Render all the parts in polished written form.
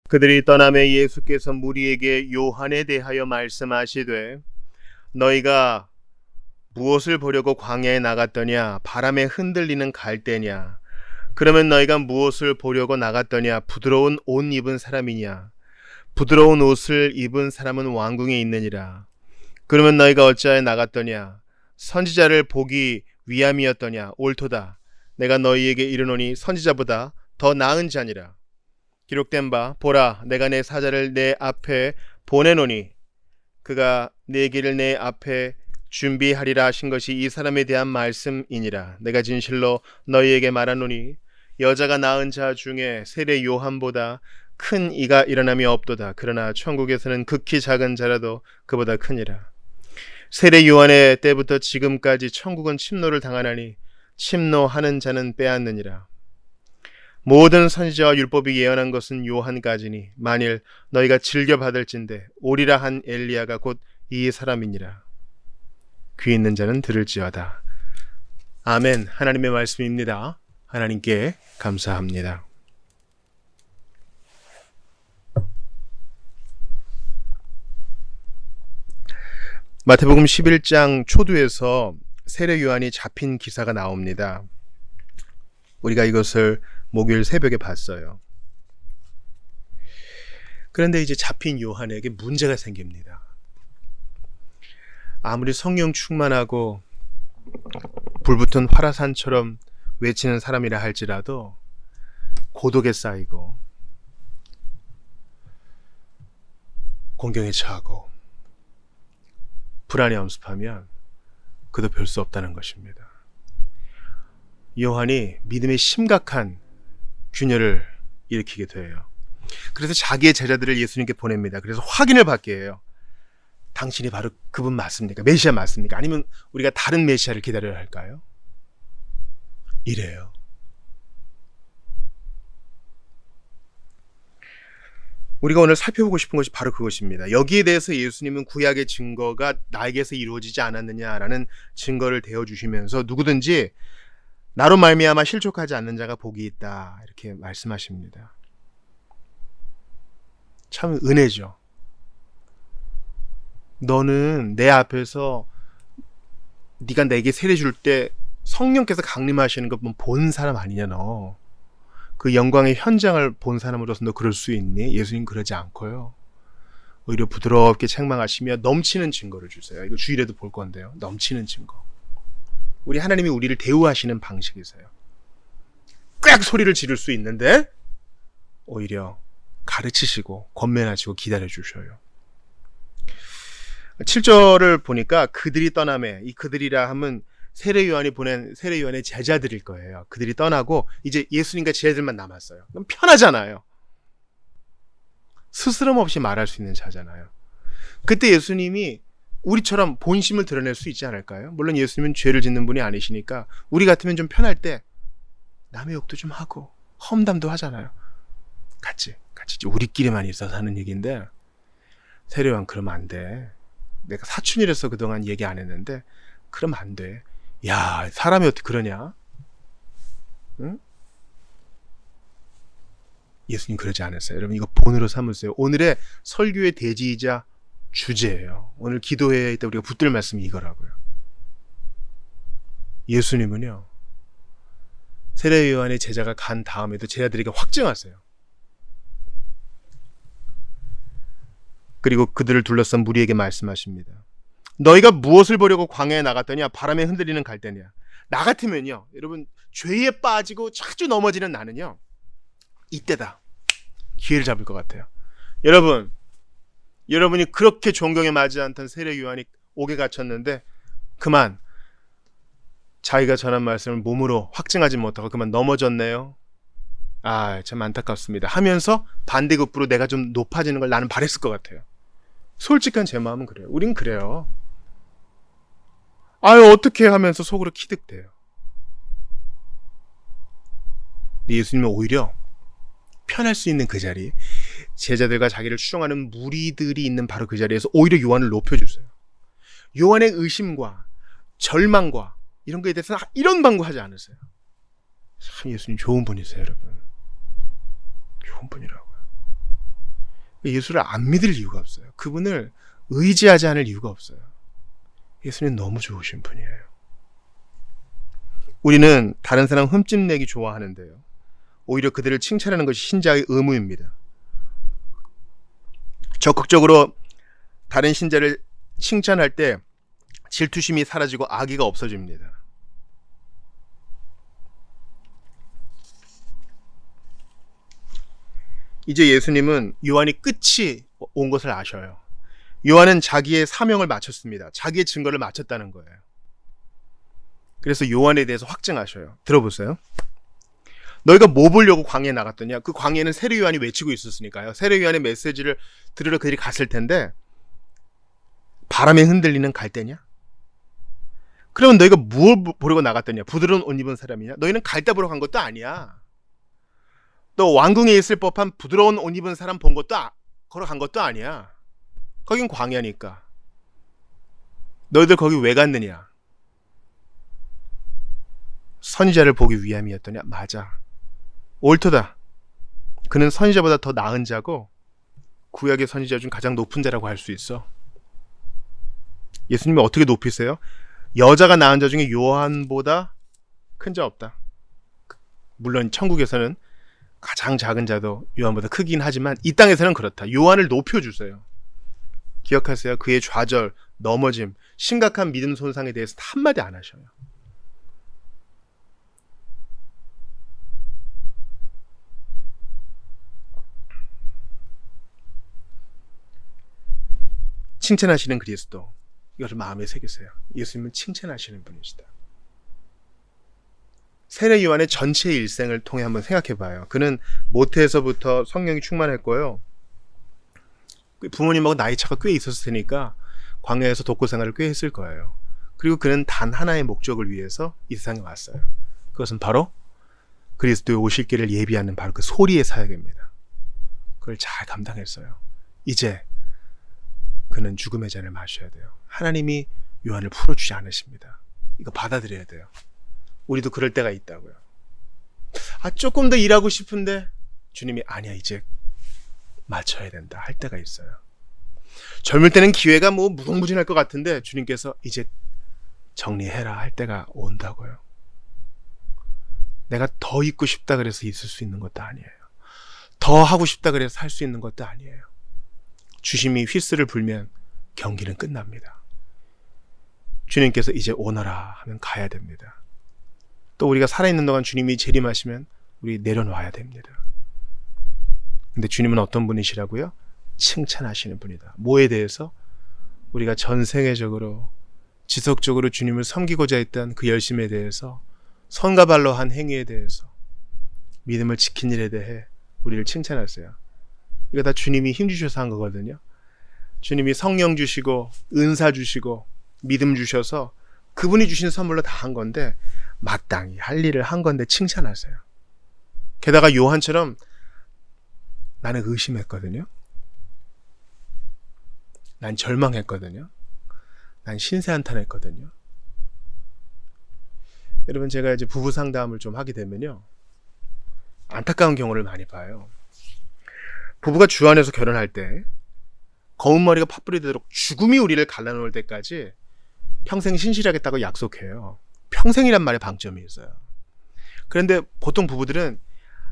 그들이 떠나매 예수께서 무리에게 요한에 대하여 말씀하시되 너희가 무엇을 보려고 광야에 나갔더냐? 바람에 흔들리는 갈대냐? 그러면 너희가 무엇을 보려고 나갔더냐? 부드러운 옷 입은 사람이냐? 부드러운 옷을 입은 사람은 왕궁에 있느니라. 그러면 너희가 어찌하여 나갔더냐? 선지자를 보기 위함이었더냐? 옳도다. 내가 너희에게 이르노니 선지자보다 더 나은 자니라. 기록된 바 보라, 내가 내 사자를 내 앞에 보내노니 그가 내 길을 내 앞에 준비하리라 하신 것이 이 사람에 대한 말씀이니라. 내가 진실로 너희에게 말하노니 여자가 낳은 자 중에 세례 요한보다 큰 이가 일어남이 없도다. 그러나 천국에서는 극히 작은 자라도 그보다 크니라. 세례 요한의 때부터 지금까지 천국은 침노를 당하나니 침노하는 자는 빼앗느니라. 모든 선지자와 율법이 예언한 것은 요한까지니 만일 너희가 즐겨 받을진대 오리라 한 엘리야가 곧 이 사람이니라. 귀 있는 자는 들을지어다. 아멘. 하나님의 말씀입니다. 하나님께 감사합니다. 마태복음 11장 초두에서 세례 요한이 잡힌 기사가 나옵니다. 우리가 이것을 목요일 새벽에 봤어요. 그런데 이제 잡힌 요한에게 문제가 생깁니다. 아무리 성령 충만하고 불붙은 화라산처럼 외치는 사람이라 할지라도 고독에 쌓이고 공경에 처하고 불안에 엄습하면 그도 별 수 없다는 것입니다. 요한이 믿음의 심각한 균열을 일으키게 돼요. 그래서 자기의 제자들을 예수님께 보냅니다. 그래서 확인을 받게 해요. 당신이 바로 그분 맞습니까? 메시아 맞습니까? 아니면 우리가 다른 메시아를 기다려야 할까요? 이래요. 우리가 오늘 살펴보고 싶은 것이 바로 그것입니다. 여기에 대해서 예수님은 구약의 증거가 나에게서 이루어지지 않았느냐라는 증거를 대어주시면서 누구든지 나로 말미암아 실족하지 않는 자가 복이 있다 이렇게 말씀하십니다. 참 은혜죠. 너는 내 앞에서 네가 내게 세례 줄 때 성령께서 강림하시는 것 본 사람 아니냐 너. 그 영광의 현장을 본 사람으로서 너 그럴 수 있니? 예수님 그러지 않고요. 오히려 부드럽게 책망하시며 넘치는 증거를 주세요. 이거 주일에도 볼 건데요. 넘치는 증거. 우리 하나님이 우리를 대우하시는 방식이세요. 꽥 소리를 지를 수 있는데 오히려 가르치시고 권면하시고 기다려주셔요. 7절을 보니까 그들이 떠나매, 이 그들이라 하면 세례 요한이 보낸 세례 요한의 제자들일 거예요. 그들이 떠나고 이제 예수님과 제자들만 남았어요. 그럼 편하잖아요. 스스럼 없이 말할 수 있는 자잖아요. 그때 예수님이 우리처럼 본심을 드러낼 수 있지 않을까요? 물론 예수님은 죄를 짓는 분이 아니시니까 우리 같으면 좀 편할 때 남의 욕도 좀 하고 험담도 하잖아요. 같이 우리끼리만 있어서 하는 얘기인데 세례 요한 그러면 안 돼. 내가 사춘이라서 그동안 얘기 안 했는데 그러면 안 돼. 야, 사람이 어떻게 그러냐? 응? 예수님 그러지 않았어요. 여러분 이거 본으로 삼으세요. 오늘의 설교의 대지이자 주제예요. 오늘 기도회에 있다 우리가 붙들 말씀이 이거라고요. 예수님은요. 세례 요한의 제자가 간 다음에도 제자들에게 확증하세요. 그리고 그들을 둘러싼 무리에게 말씀하십니다. 너희가 무엇을 보려고 광야에 나갔더냐? 바람에 흔들리는 갈대냐? 나 같으면요. 여러분 죄에 빠지고 자주 넘어지는 나는요. 이때다. 기회를 잡을 것 같아요. 여러분이 그렇게 존경에 맞지 않던 세례 요한이 옥에 갇혔는데 그만 자기가 전한 말씀을 몸으로 확증하지 못하고 그만 넘어졌네요. 아, 참 안타깝습니다. 하면서 반대급부로 내가 좀 높아지는 걸 나는 바랬을 것 같아요. 솔직한 제 마음은 그래요. 우린 그래요. 아유, 어떻게 하면서 속으로 키득대요. 예수님은 오히려 편할 수 있는 그 자리, 제자들과 자기를 추종하는 무리들이 있는 바로 그 자리에서 오히려 요한을 높여주세요. 요한의 의심과 절망과 이런 거에 대해서는 이런 방구하지 않으세요. 참 예수님 좋은 분이세요, 여러분. 좋은 분이라고요. 예수를 안 믿을 이유가 없어요. 그분을 의지하지 않을 이유가 없어요. 예수님 너무 좋으신 분이에요. 우리는 다른 사람 흠집내기 좋아하는데요. 오히려 그들을 칭찬하는 것이 신자의 의무입니다. 적극적으로 다른 신자를 칭찬할 때 질투심이 사라지고 악의가 없어집니다. 이제 예수님은 요한이 끝이 온 것을 아셔요. 요한은 자기의 사명을 마쳤습니다. 자기의 증거를 마쳤다는 거예요. 그래서 요한에 대해서 확증하셔요. 들어보세요. 너희가 뭐 보려고 광야에 나갔더냐? 그 광야에는 세례 요한이 외치고 있었으니까요. 세례 요한의 메시지를 들으러 그들이 갔을 텐데 바람에 흔들리는 갈대냐? 그러면 너희가 무엇 보려고 나갔더냐? 부드러운 옷 입은 사람이냐? 너희는 갈대 보러 간 것도 아니야. 너 왕궁에 있을 법한 부드러운 옷 입은 사람 본 것도 걸어간 것도 아니야. 거긴 광야니까. 너희들 거기 왜 갔느냐? 선지자를 보기 위함이었더냐? 맞아. 옳도다. 그는 선지자보다 더 나은 자고 구약의 선지자 중 가장 높은 자라고 할 수 있어. 예수님이 어떻게 높이세요? 여자가 낳은 자 중에 요한보다 큰 자 없다. 물론 천국에서는 가장 작은 자도 요한보다 크긴 하지만 이 땅에서는 그렇다. 요한을 높여주세요. 기억하세요. 그의 좌절, 넘어짐, 심각한 믿음 손상에 대해서 한마디 안 하셔요. 칭찬하시는 그리스도, 이것을 마음에 새기세요. 예수님은 칭찬하시는 분이시다. 세례 요한의 전체 일생을 통해 한번 생각해 봐요. 그는 모태에서부터 성령이 충만했고요. 부모님하고 나이 차가 꽤 있었을 테니까 광야에서 독고 생활을 꽤 했을 거예요. 그리고 그는 단 하나의 목적을 위해서 이 세상에 왔어요. 그것은 바로 그리스도의 오실 길을 예비하는 바로 그 소리의 사역입니다. 그걸 잘 감당했어요. 이제 그는 죽음의 잔을 마셔야 돼요. 하나님이 요한을 풀어주지 않으십니다. 이거 받아들여야 돼요. 우리도 그럴 때가 있다고요. 조금 더 일하고 싶은데 주님이 아니야, 이제 맞춰야 된다 할 때가 있어요. 젊을 때는 기회가 무궁무진할 것 같은데 주님께서 이제 정리해라 할 때가 온다고요. 내가 더 있고 싶다 그래서 있을 수 있는 것도 아니에요. 더 하고 싶다 그래서 할 수 있는 것도 아니에요. 주심이 휘슬을 불면 경기는 끝납니다. 주님께서 이제 오너라 하면 가야 됩니다. 또 우리가 살아있는 동안 주님이 재림하시면 우리 내려놔야 됩니다. 근데 주님은 어떤 분이시라고요? 칭찬하시는 분이다. 뭐에 대해서? 우리가 전생애적으로 지속적으로 주님을 섬기고자 했던 그 열심에 대해서, 선과 발로 한 행위에 대해서, 믿음을 지킨 일에 대해 우리를 칭찬하세요. 이거 다 주님이 힘주셔서 한 거거든요. 주님이 성령 주시고 은사 주시고 믿음 주셔서 그분이 주신 선물로 다 한 건데 마땅히 할 일을 한 건데 칭찬하세요. 게다가 요한처럼 나는 의심했거든요. 난 절망했거든요. 난 신세한탄했거든요. 여러분, 제가 이제 부부 상담을 좀 하게 되면요, 안타까운 경우를 많이 봐요. 부부가 주안에서 결혼할 때 검은 머리가 팥불이 되도록 죽음이 우리를 갈라놓을 때까지 평생 신실하겠다고 약속해요. 평생이란 말에 방점이 있어요. 그런데 보통 부부들은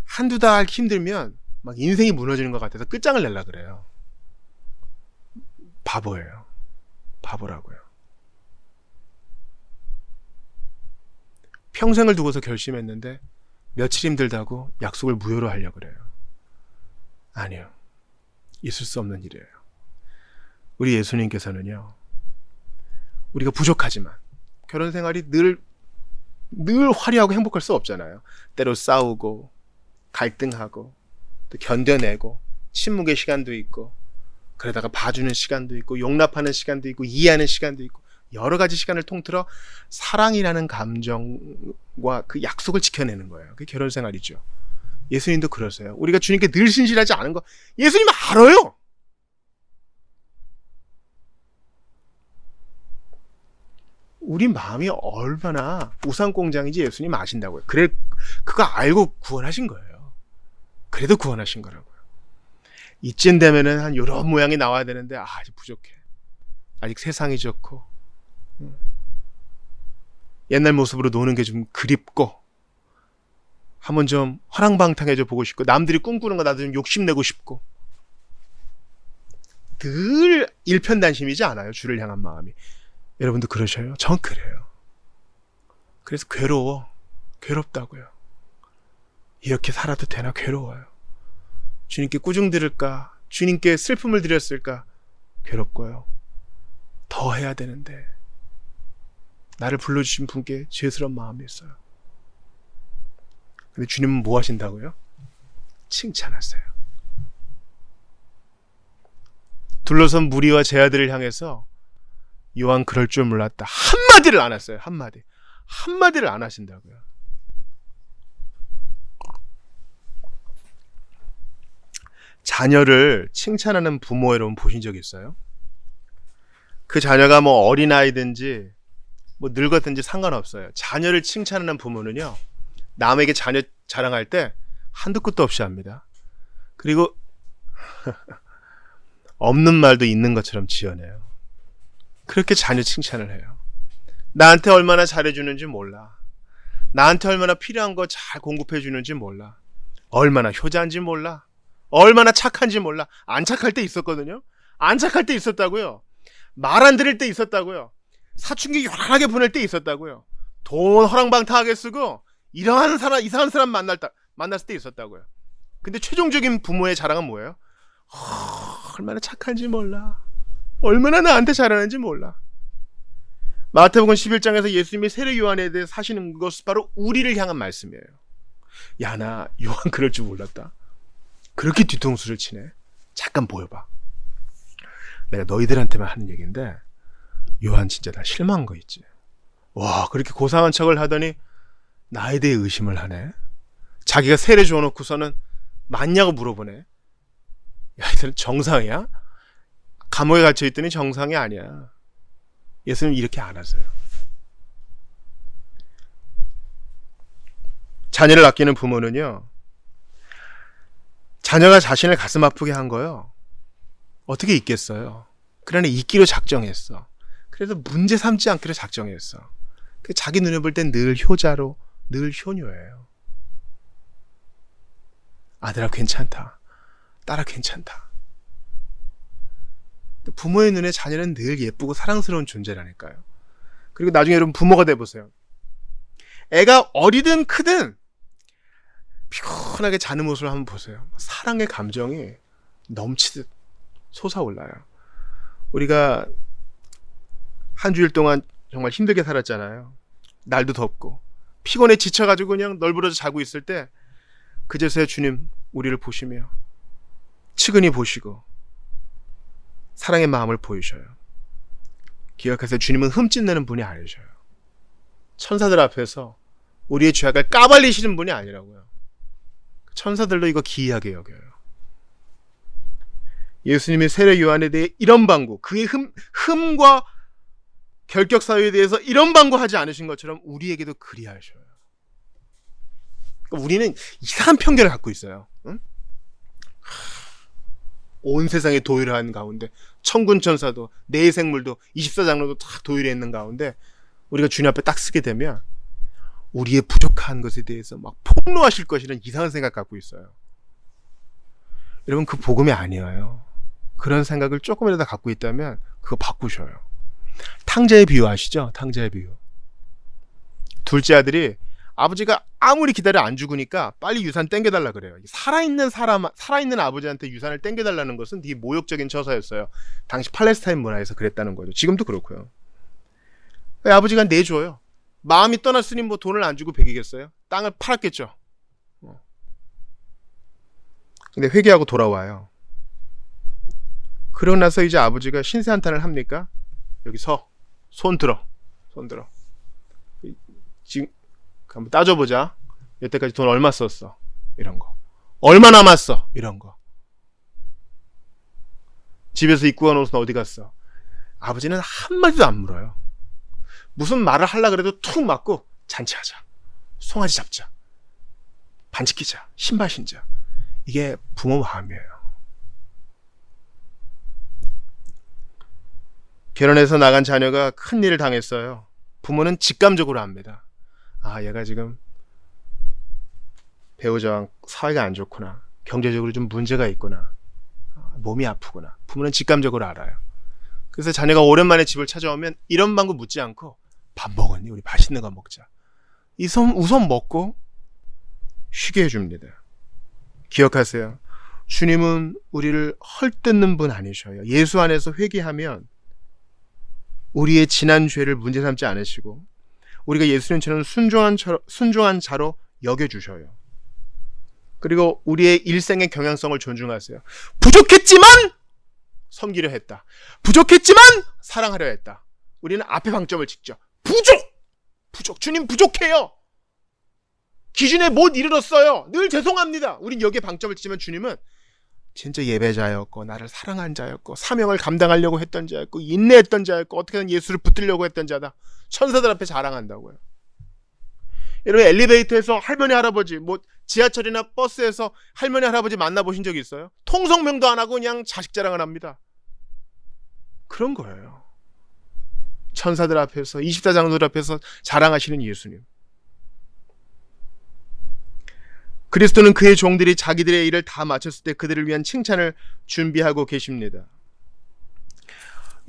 한두 달 힘들면 막 인생이 무너지는 것 같아서 끝장을 내려고 그래요. 바보예요. 바보라고요. 평생을 두고서 결심했는데 며칠 힘들다고 약속을 무효로 하려고 그래요. 아니요. 있을 수 없는 일이에요. 우리 예수님께서는요, 우리가 부족하지만 결혼 생활이 늘 화려하고 행복할 수 없잖아요. 때로 싸우고 갈등하고 또 견뎌내고 침묵의 시간도 있고, 그러다가 봐주는 시간도 있고 용납하는 시간도 있고 이해하는 시간도 있고, 여러 가지 시간을 통틀어 사랑이라는 감정과 그 약속을 지켜내는 거예요. 그게 결혼 생활이죠. 예수님도 그러세요. 우리가 주님께 늘 신실하지 않은 거 예수님 알아요. 우리 마음이 얼마나 우상공장인지 예수님 아신다고요. 그래, 그거 알고 구원하신 거예요. 그래도 구원하신 거라고요. 이쯤 되면은 한 요런 모양이 나와야 되는데 아직 부족해. 아직 세상이 좋고 옛날 모습으로 노는 게 좀 그립고 한번 좀 허랑방탕해져 보고 싶고 남들이 꿈꾸는 거 나도 좀 욕심내고 싶고 늘 일편단심이지 않아요? 주를 향한 마음이. 여러분도 그러셔요? 전 그래요. 그래서 괴롭다고요. 이렇게 살아도 되나 괴로워요. 주님께 꾸중 들을까? 주님께 슬픔을 드렸을까? 괴롭고요. 더 해야 되는데 나를 불러주신 분께 죄스러운 마음이 있어요. 근데 주님은 뭐 하신다고요? 칭찬하세요. 둘러선 무리와 제 아들을 향해서 요한 그럴 줄 몰랐다. 한마디를 안 했어요. 한마디를 안 하신다고요. 자녀를 칭찬하는 부모 여러분 보신 적 있어요? 그 자녀가 뭐 어린아이든지 뭐 늙었든지 상관없어요. 자녀를 칭찬하는 부모는요, 남에게 자녀 자랑할 때 한두 끝도 없이 합니다. 그리고 없는 말도 있는 것처럼 지어내요. 그렇게 자녀 칭찬을 해요. 나한테 얼마나 잘해주는지 몰라. 나한테 얼마나 필요한 거 잘 공급해주는지 몰라. 얼마나 효자인지 몰라. 얼마나 착한지 몰라. 안 착할 때 있었거든요. 안 착할 때 있었다고요. 말 안 들을 때 있었다고요. 사춘기 요란하게 보낼 때 있었다고요. 돈 허랑방탕하게 쓰고 이상한 사람 만났을 때 있었다고요. 근데 최종적인 부모의 자랑은 뭐예요? 얼마나 착한지 몰라. 얼마나 나한테 잘하는지 몰라. 마태복음 11장에서 예수님이 세례 요한에 대해 하시는 것은 바로 우리를 향한 말씀이에요. 야, 나 요한 그럴 줄 몰랐다. 그렇게 뒤통수를 치네. 잠깐 보여봐. 내가 너희들한테만 하는 얘기인데 요한 진짜 나 실망한 거 있지. 와, 그렇게 고상한 척을 하더니 나에 대해 의심을 하네. 자기가 세례 줘놓고서는 맞냐고 물어보네. 야, 이들은 정상이야? 감옥에 갇혀있더니 정상이 아니야. 예수님 이렇게 안 하세요. 자녀를 아끼는 부모는요, 자녀가 자신을 가슴 아프게 한 거요, 어떻게 있겠어요? 그러나 있기로 작정했어. 그래서 문제 삼지 않기로 작정했어. 자기 눈에 볼 땐 늘 효자로, 늘 효녀예요. 아들아 괜찮다. 딸아 괜찮다. 부모의 눈에 자녀는 늘 예쁘고 사랑스러운 존재라니까요. 그리고 나중에 여러분 부모가 돼보세요. 애가 어리든 크든 피곤하게 자는 모습을 한번 보세요. 사랑의 감정이 넘치듯 솟아올라요. 우리가 한 주일 동안 정말 힘들게 살았잖아요. 날도 덥고 피곤해 지쳐가지고 그냥 널브러져 자고 있을 때 그제서야 주님 우리를 보시며 측은히 보시고 사랑의 마음을 보이셔요. 기억하세요. 주님은 흠집내는 분이 아니셔요. 천사들 앞에서 우리의 죄악을 까발리시는 분이 아니라고요. 천사들도 이거 기이하게 여겨요. 예수님이 세례 요한에 대해 이런 방구, 그의 흠과 결격 사유에 대해서 이런 방구하지 않으신 것처럼 우리에게도 그리하셔요. 그러니까 우리는 이상한 편견을 갖고 있어요. 응? 온 세상에 도일한 가운데 천군 천사도 내생물도 24장로도 다 도일해 있는 가운데 우리가 주님 앞에 딱 서게 되면 우리의 부족한 것에 대해서 막 폭로하실 것이라는 이상한 생각 갖고 있어요. 여러분 그 복음이 아니에요. 그런 생각을 조금이라도 갖고 있다면 그거 바꾸셔요. 탕자의 비유 아시죠? 탕자의 비유. 둘째 아들이 아버지가 아무리 기다려 안 죽으니까 빨리 유산 땡겨달라 그래요. 살아있는 아버지한테 유산을 땡겨달라는 것은 되게 모욕적인 처사였어요. 당시 팔레스타인 문화에서 그랬다는 거죠. 지금도 그렇고요. 아버지가 내줘요. 마음이 떠났으니 뭐 돈을 안 주고 배기겠어요? 땅을 팔았겠죠. 근데 회개하고 돌아와요. 그러고 나서 이제 아버지가 신세 한탄을 합니까? 여기 손 들어. 지금 한번 따져보자. 여태까지 돈 얼마 썼어? 이런 거. 얼마 남았어? 이런 거. 집에서 입고 간 옷은 어디 갔어? 아버지는 한마디도 안 물어요. 무슨 말을 하려고 그래도 툭 맞고 잔치하자. 송아지 잡자. 반지 끼자. 신발 신자. 이게 부모 마음이에요. 결혼해서 나간 자녀가 큰일을 당했어요. 부모는 직감적으로 압니다. 아, 얘가 지금 배우자와 사이가 안 좋구나. 경제적으로 좀 문제가 있구나. 몸이 아프구나. 부모는 직감적으로 알아요. 그래서 자녀가 오랜만에 집을 찾아오면 이런 방구 묻지 않고 밥 먹었니? 우리 맛있는 거 먹자. 우선 먹고 쉬게 해줍니다. 기억하세요. 주님은 우리를 헐뜯는 분 아니셔요. 예수 안에서 회개하면 우리의 지난 죄를 문제 삼지 않으시고 우리가 예수님처럼 순종한 자로 여겨주셔요. 그리고 우리의 일생의 경향성을 존중하세요. 부족했지만 섬기려 했다. 부족했지만 사랑하려 했다. 우리는 앞에 방점을 찍죠. 부족. 주님 부족해요. 기준에 못 이르렀어요. 늘 죄송합니다. 우린 여기에 방점을 찍지만 주님은 진짜 예배자였고 나를 사랑한 자였고 사명을 감당하려고 했던 자였고 인내했던 자였고 어떻게든 예수를 붙들려고 했던 자다. 천사들 앞에 자랑한다고요. 여러분 엘리베이터에서 할머니 할아버지 지하철이나 버스에서 할머니 할아버지 만나보신 적 있어요? 통성명도 안 하고 그냥 자식 자랑을 합니다. 그런 거예요. 천사들 앞에서 24장로들 앞에서 자랑하시는 예수님. 그리스도는 그의 종들이 자기들의 일을 다 마쳤을 때 그들을 위한 칭찬을 준비하고 계십니다.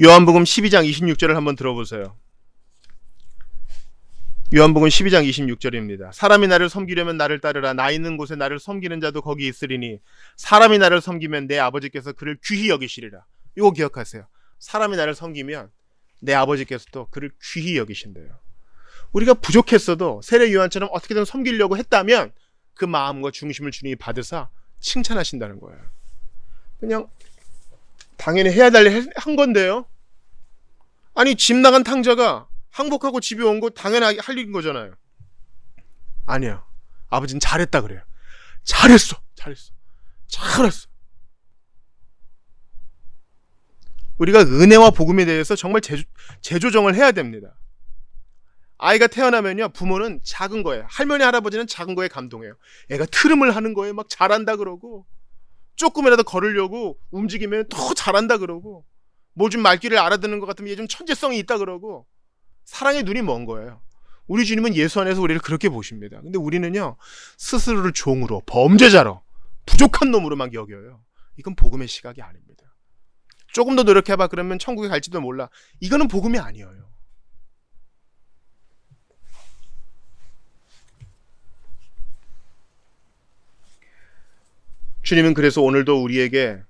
요한복음 12장 26절을 한번 들어보세요. 요한복음 12장 26절입니다. 사람이 나를 섬기려면 나를 따르라. 나 있는 곳에 나를 섬기는 자도 거기 있으리니 사람이 나를 섬기면 내 아버지께서 그를 귀히 여기시리라. 이거 기억하세요. 사람이 나를 섬기면 내 아버지께서도 그를 귀히 여기신대요. 우리가 부족했어도 세례 요한처럼 어떻게든 섬기려고 했다면 그 마음과 중심을 주님이 받으사 칭찬하신다는 거예요. 그냥 당연히 해야 될 일 한 건데요. 아니 집 나간 탕자가 항복하고 집에 온 거 당연하게 할 일인 거잖아요. 아니요. 아버지는 잘했다 그래요. 잘했어. 우리가 은혜와 복음에 대해서 정말 재조정을 해야 됩니다. 아이가 태어나면요 부모는 작은 거예요. 할머니 할아버지는 작은 거에 감동해요. 애가 트름을 하는 거예요. 막 잘한다 그러고 조금이라도 걸으려고 움직이면 더 잘한다 그러고 뭐 좀 말귀를 알아듣는 것 같으면 얘 좀 천재성이 있다 그러고 사랑의 눈이 먼 거예요. 우리 주님은 예수 안에서 우리를 그렇게 보십니다. 근데 우리는요 스스로를 종으로 범죄자로 부족한 놈으로만 여겨요. 이건 복음의 시각이 아닙니다. 조금 더 노력해봐 그러면 천국에 갈지도 몰라. 이거는 복음이 아니에요. 주님은 그래서 오늘도 우리에게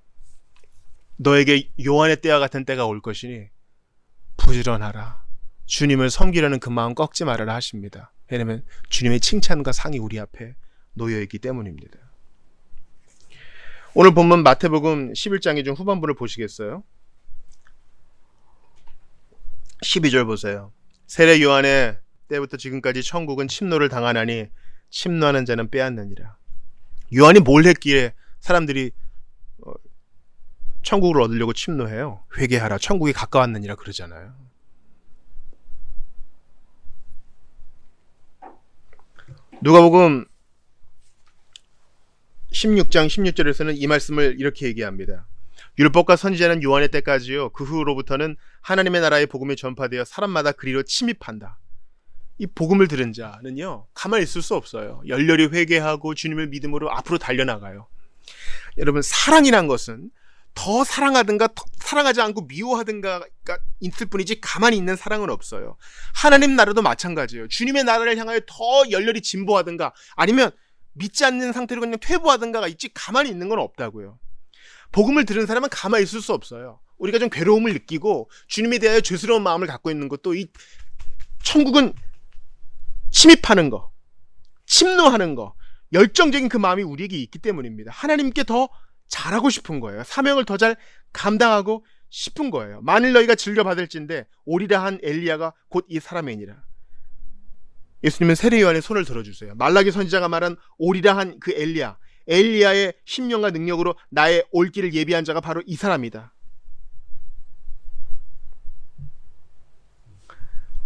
너에게 요한의 때와 같은 때가 올 것이니 부지런하라. 주님을 섬기려는 그 마음 꺾지 말아라 하십니다. 왜냐하면 주님의 칭찬과 상이 우리 앞에 놓여있기 때문입니다. 오늘 본문 마태복음 11장의 좀 후반부를 보시겠어요? 12절 보세요. 세례 요한의 때부터 지금까지 천국은 침노를 당하나니 침노하는 자는 빼앗느니라. 요한이 뭘 했기에 사람들이 천국을 얻으려고 침노해요? 회개하라. 천국이 가까웠느니라 그러잖아요. 누가복음 16장 16절에서는 이 말씀을 이렇게 얘기합니다. 율법과 선지자는 요한의 때까지요. 그 후로부터는 하나님의 나라의 복음이 전파되어 사람마다 그리로 침입한다. 이 복음을 들은 자는요 가만히 있을 수 없어요. 열렬히 회개하고 주님을 믿음으로 앞으로 달려나가요. 여러분 사랑이란 것은 더 사랑하든가 더 사랑하지 않고 미워하든가가 있을 뿐이지 가만히 있는 사랑은 없어요. 하나님 나라도 마찬가지예요. 주님의 나라를 향하여 더 열렬히 진보하든가 아니면 믿지 않는 상태로 그냥 퇴보하든가가 있지 가만히 있는 건 없다고요. 복음을 들은 사람은 가만히 있을 수 없어요. 우리가 좀 괴로움을 느끼고 주님에 대하여 죄스러운 마음을 갖고 있는 것도 이 천국은 침입하는 거, 침노하는 거, 열정적인 그 마음이 우리에게 있기 때문입니다. 하나님께 더 잘하고 싶은 거예요. 사명을 더 잘 감당하고 싶은 거예요. 만일 너희가 진료받을진대 오리라 한 엘리야가 곧 이 사람이니라. 예수님은 세례 요한의 손을 들어주세요. 말라기 선지자가 말한 오리라 한 그 엘리야의 심령과 능력으로 나의 올 길을 예비한 자가 바로 이 사람이다.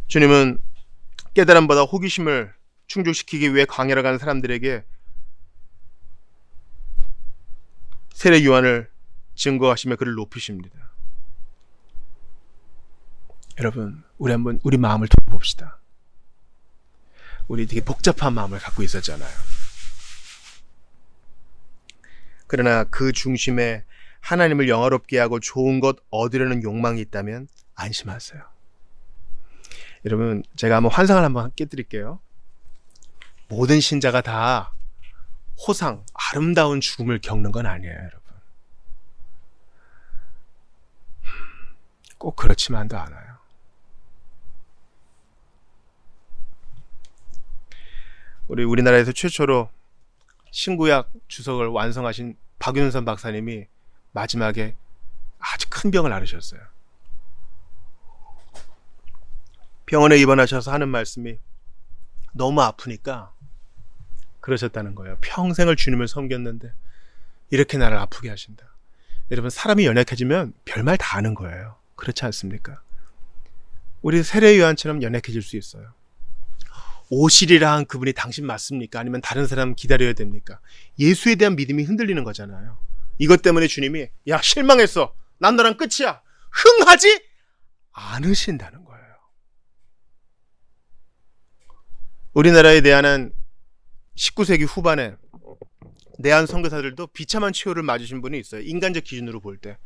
주님은 깨달음보다 호기심을 충족시키기 위해 광야를 가는 사람들에게 세례 요한을 증거하시며 그를 높이십니다. 여러분, 우리 한번 우리 마음을 돌아봅시다. 우리 되게 복잡한 마음을 갖고 있었잖아요. 그러나 그 중심에 하나님을 영화롭게 하고 좋은 것 얻으려는 욕망이 있다면 안심하세요. 여러분, 제가 한번 환상을 한번 깨드릴게요. 모든 신자가 다 호상, 아름다운 죽음을 겪는 건 아니에요, 여러분. 꼭 그렇지만도 않아요. 우리나라에서 최초로 신구약 주석을 완성하신 박윤선 박사님이 마지막에 아주 큰 병을 앓으셨어요. 병원에 입원하셔서 하는 말씀이 너무 아프니까 그러셨다는 거예요. 평생을 주님을 섬겼는데 이렇게 나를 아프게 하신다. 여러분, 사람이 연약해지면 별말 다 하는 거예요. 그렇지 않습니까? 우리 세례 요한처럼 연약해질 수 있어요. 오시리라 한 그분이 당신 맞습니까? 아니면 다른 사람 기다려야 됩니까? 예수에 대한 믿음이 흔들리는 거잖아요. 이것 때문에 주님이 야, 실망했어. 난 너랑 끝이야. 흥하지 않으신다는 거예요. 우리나라에 내한한 19세기 후반에 내한 선교사들도 비참한 최후를 맞으신 분이 있어요. 인간적 기준으로 볼 때.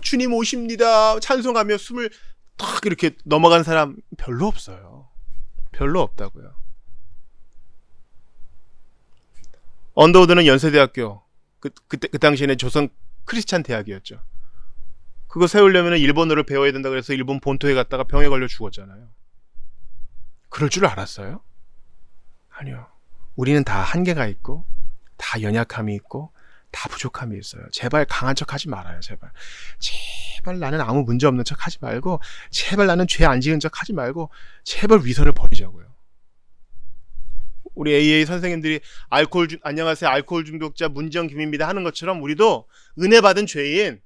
주님 오십니다. 찬송하며 숨을 탁 이렇게 넘어간 사람 별로 없어요. 별로 없다고요. 언더우드는 연세대학교, 그 당시에는 조선 크리스찬 대학이었죠. 그거 세우려면 일본어를 배워야 된다고 해서 일본 본토에 갔다가 병에 걸려 죽었잖아요. 그럴 줄 알았어요? 아니요. 우리는 다 한계가 있고 다 연약함이 있고 다 부족함이 있어요. 제발 강한 척 하지 말아요. 제발 나는 아무 문제 없는 척 하지 말고, 제발 나는 죄 안 지은 척 하지 말고, 제발 위선을 버리자고요. 우리 AA 선생님들이 안녕하세요, 알코올 중독자 문정 김입니다 하는 것처럼 우리도 은혜 받은 죄인,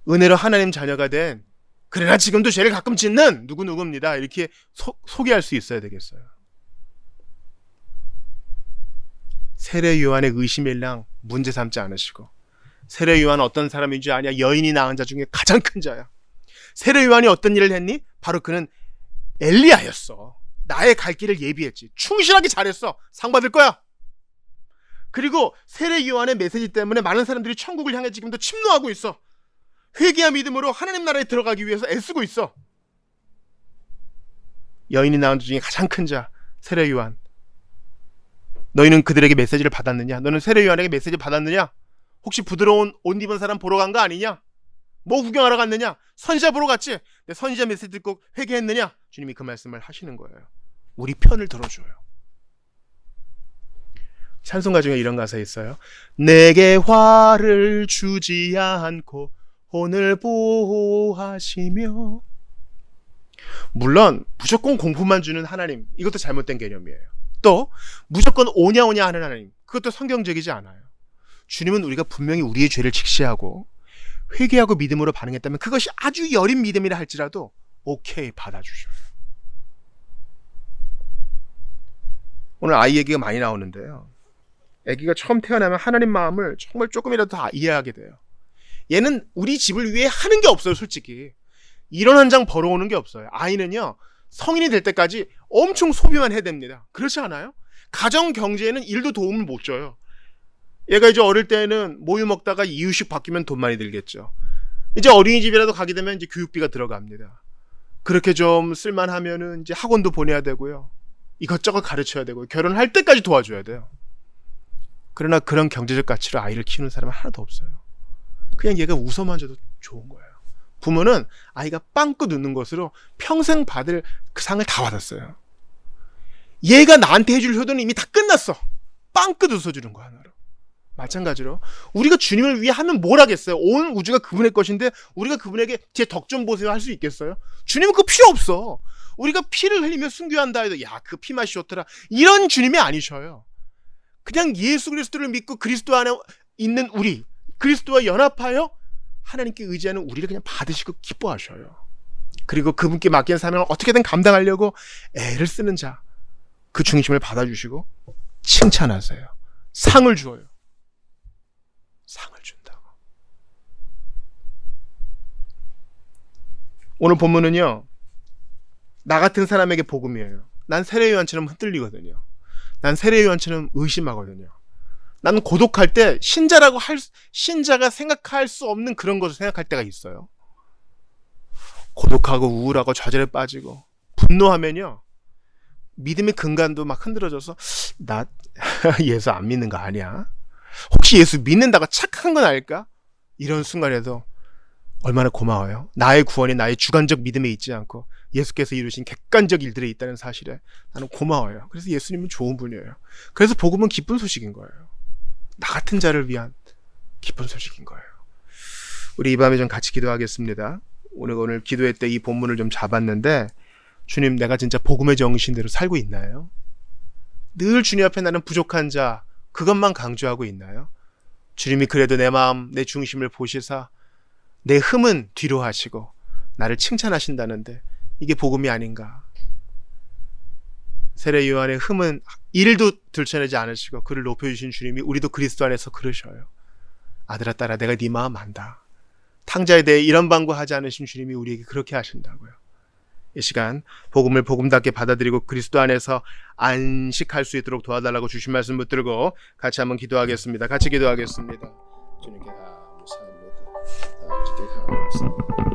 은혜로 하나님 자녀가 된, 그러나 지금도 죄를 가끔 짓는 누구누구입니다. 이렇게 소개할 수 있어야 되겠어요. 세례 요한의 의심일랑 문제 삼지 않으시고, 세례 요한은 어떤 사람인지 아냐? 여인이 낳은 자 중에 가장 큰 자야. 세례 요한이 어떤 일을 했니? 바로 그는 엘리야였어. 나의 갈 길을 예비했지. 충실하게 잘했어. 상 받을 거야. 그리고 세례 요한의 메시지 때문에 많은 사람들이 천국을 향해 지금도 침노하고 있어. 회개와 믿음으로 하나님 나라에 들어가기 위해서 애쓰고 있어. 여인이 낳은 자 중에 가장 큰 자, 세례 요한. 너희는 그들에게 메시지를 받았느냐? 너는 세례 요한에게 메시지 받았느냐? 혹시 부드러운 옷 입은 사람 보러 간 거 아니냐? 뭐 구경하러 갔느냐? 선지자 보러 갔지? 내 선지자 메시지 듣고 회개했느냐? 주님이 그 말씀을 하시는 거예요. 우리 편을 들어줘요. 찬송가 중에 이런 가사 있어요. 내게 화를 주지 않고 오늘 보호하시며. 물론 무조건 공포만 주는 하나님, 이것도 잘못된 개념이에요. 또 무조건 오냐 하는 하나님, 그것도 성경적이지 않아요. 주님은 우리가 분명히 우리의 죄를 직시하고 회개하고 믿음으로 반응했다면 그것이 아주 여린 믿음이라 할지라도 오케이, 받아주셔요. 오늘 아이 얘기가 많이 나오는데요, 아기가 처음 태어나면 하나님 마음을 정말 조금이라도 더 이해하게 돼요. 얘는 우리 집을 위해 하는 게 없어요. 솔직히 이런 한 장 벌어오는 게 없어요. 아이는요, 성인이 될 때까지 엄청 소비만 해야 됩니다. 그렇지 않아요? 가정 경제에는 일도 도움을 못 줘요. 얘가 이제 어릴 때는 모유 먹다가 이유식 바뀌면 돈 많이 들겠죠. 이제 어린이집이라도 가게 되면 이제 교육비가 들어갑니다. 그렇게 좀 쓸만하면은 이제 학원도 보내야 되고요. 이것저것 가르쳐야 되고요. 결혼할 때까지 도와줘야 돼요. 그러나 그런 경제적 가치로 아이를 키우는 사람은 하나도 없어요. 그냥 얘가 웃어만 줘도 좋은 거예요. 부모는 아이가 빵긋 웃는 것으로 평생 받을 그 상을 다 받았어요. 얘가 나한테 해줄 효도는 이미 다 끝났어. 빵긋 웃어주는 거 하나로. 마찬가지로 우리가 주님을 위해 하면 뭘 하겠어요? 온 우주가 그분의 것인데 우리가 그분에게 제 덕 좀 보세요 할 수 있겠어요? 주님은 그거 필요 없어. 우리가 피를 흘리며 순교한다 해도 야, 그 피 맛이 좋더라, 이런 주님이 아니셔요. 그냥 예수 그리스도를 믿고 그리스도 안에 있는 우리, 그리스도와 연합하여 하나님께 의지하는 우리를 그냥 받으시고 기뻐하셔요. 그리고 그분께 맡긴 사명을 어떻게든 감당하려고 애를 쓰는 자, 그 중심을 받아주시고 칭찬하세요. 상을 주어요. 상을 준다고. 오늘 본문은요, 나 같은 사람에게 복음이에요. 난 세례 요한처럼 흔들리거든요. 난 세례 요한처럼 의심하거든요. 나는 고독할 때 신자가 생각할 수 없는 그런 것을 생각할 때가 있어요. 고독하고 우울하고 좌절에 빠지고 분노하면요, 믿음의 근간도 막 흔들어져서 나 예수 안 믿는 거 아니야? 혹시 예수 믿는다고 착한 건 아닐까? 이런 순간에도 얼마나 고마워요. 나의 구원이 나의 주관적 믿음에 있지 않고 예수께서 이루신 객관적 일들에 있다는 사실에 나는 고마워요. 그래서 예수님은 좋은 분이에요. 그래서 복음은 기쁜 소식인 거예요. 나 같은 자를 위한 기쁜 소식인 거예요. 우리 이 밤에 좀 같이 기도하겠습니다. 오늘 기도회 때 이 본문을 좀 잡았는데, 주님, 내가 진짜 복음의 정신대로 살고 있나요? 늘 주님 앞에 나는 부족한 자, 그것만 강조하고 있나요? 주님이 그래도 내 마음, 내 중심을 보시사 내 흠은 뒤로 하시고 나를 칭찬하신다는데 이게 복음이 아닌가? 세례 요한의 흠은 1도 들춰내지 않으시고 그를 높여주신 주님이 우리도 그리스도 안에서 그러셔요. 아들아 딸아, 내가 네 마음 안다. 탕자에 대해 이런 방구하지 않으신 주님이 우리에게 그렇게 하신다고요. 이 시간 복음을 복음답게 받아들이고 그리스도 안에서 안식할 수 있도록 도와달라고 주신 말씀 붙들고 같이 한번 기도하겠습니다. 같이 기도하겠습니다. 주님께 감사합니다. 주님께 감사합니다.